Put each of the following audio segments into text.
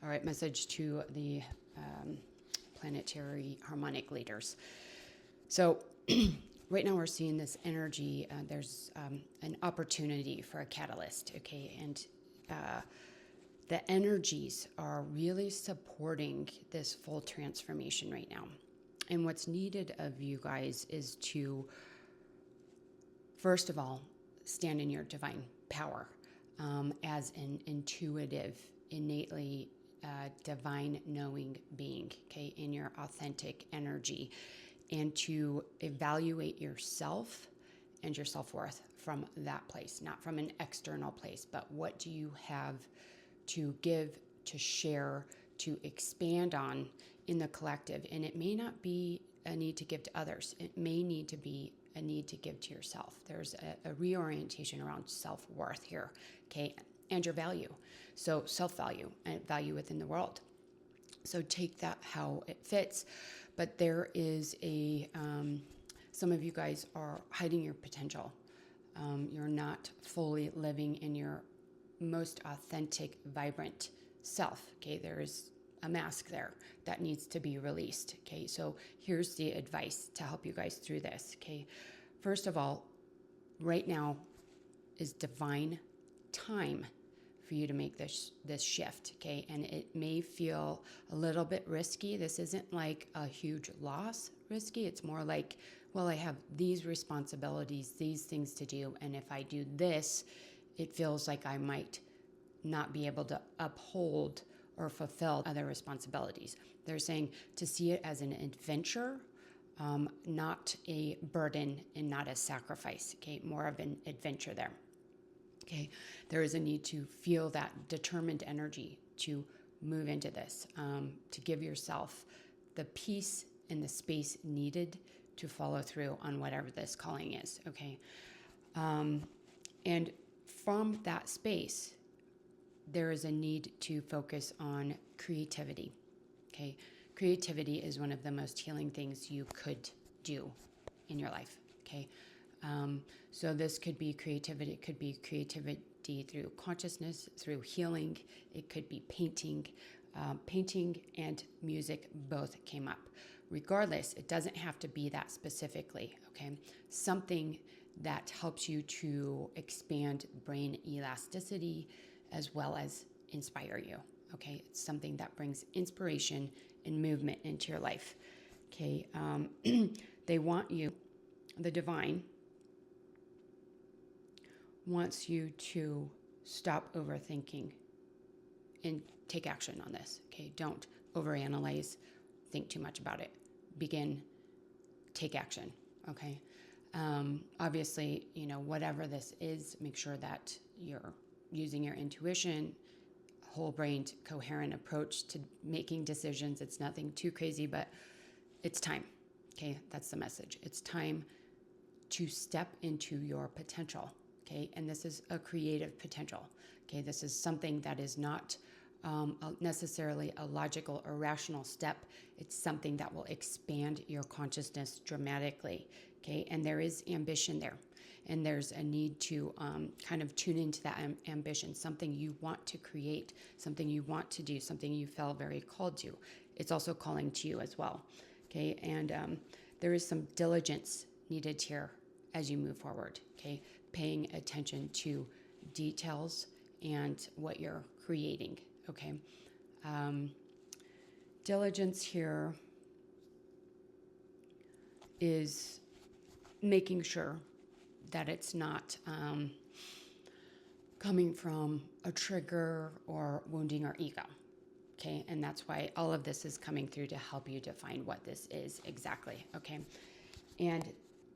All right, message to the planetary harmonic leaders. So right now we're seeing this energy. There's an opportunity for a catalyst, okay? And the energies are really supporting this full transformation right now. And what's needed of you guys is to, first of all, stand in your divine power as an intuitive, innately divine knowing being, okay, in your authentic energy, and to evaluate yourself and your self-worth from that place, not from an external place, but what do you have to give, to share, to expand on in the collective. And it may not be a need to give to others. It may need to be a need to give to yourself. There's a reorientation around self-worth here, okay, and your value. So self-value and value within the world. So take that how it fits. But there is some of you guys are hiding your potential. You're not fully living in your most authentic, vibrant self, okay? There is a mask there that needs to be released, okay? So here's the advice to help you guys through this, okay? First of all, right now is divine time for you to make this shift, okay? And it may feel a little bit risky. This isn't like a huge loss risky. It's more like, well, I have these responsibilities, these things to do, and if I do this, it feels like I might not be able to uphold or fulfill other responsibilities. They're saying to see it as an adventure, not a burden and not a sacrifice, okay? More of an adventure there. Okay, there is a need to feel that determined energy to move into this, to give yourself the peace and the space needed to follow through on whatever this calling is, okay? And from that space, there is a need to focus on creativity, okay? Creativity is one of the most healing things you could do in your life, okay? So this could be creativity. It could be creativity through consciousness, through healing. It could be painting. Painting and music both came up. Regardless, it doesn't have to be that specifically, okay? Something that helps you to expand brain elasticity as well as inspire you, okay? It's something that brings inspiration and movement into your life, okay? They want you, the divine, wants you to stop overthinking and take action on this, okay? Don't overanalyze, think too much about it. Begin, take action, okay? Obviously, you know, whatever this is, make sure that you're using your intuition, whole-brained, coherent approach to making decisions. It's nothing too crazy, but it's time, okay? That's the message. It's time to step into your potential. Okay, and this is a creative potential. Okay, this is something that is not necessarily a logical or rational step. It's something that will expand your consciousness dramatically. Okay, and there is ambition there, and there's a need to kind of tune into that ambition, something you want to create, something you want to do, something you feel very called to. It's also calling to you as well. Okay, and there is some diligence needed here as you move forward. Okay, paying attention to details and what you're creating, okay? Diligence here is making sure that it's not coming from a trigger or wounding our ego, okay? And that's why all of this is coming through to help you define what this is exactly, okay? And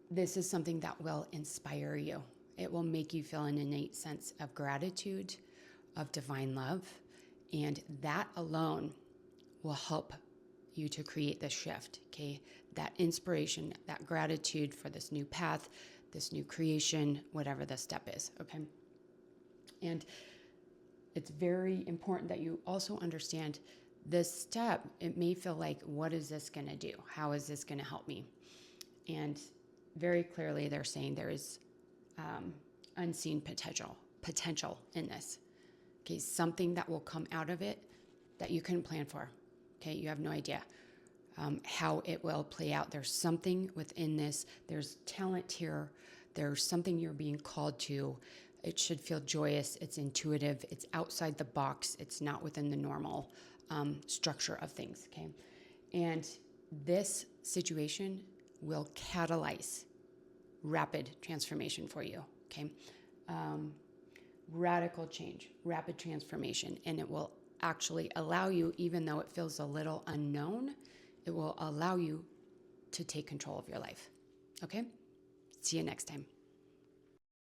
this is something that will inspire you. It will make you feel an innate sense of gratitude, of divine love, and that alone will help you to create this shift, okay? That inspiration, that gratitude for this new path, this new creation, whatever the step is, okay? And it's very important that you also understand this step. It may feel like, what is this gonna do? How is this gonna help me? And very clearly they're saying there is unseen potential in this. Okay, something that will come out of it that you couldn't plan for. Okay, you have no idea how it will play out. There's something within this. There's talent here. There's something you're being called to. It should feel joyous. It's intuitive. It's outside the box. It's not within the normal structure of things. Okay, and this situation will catalyze rapid transformation for you. Okay, radical change, rapid transformation, and it will actually allow you, even though it feels a little unknown, it will allow you to take control of your life. Okay? See you next time.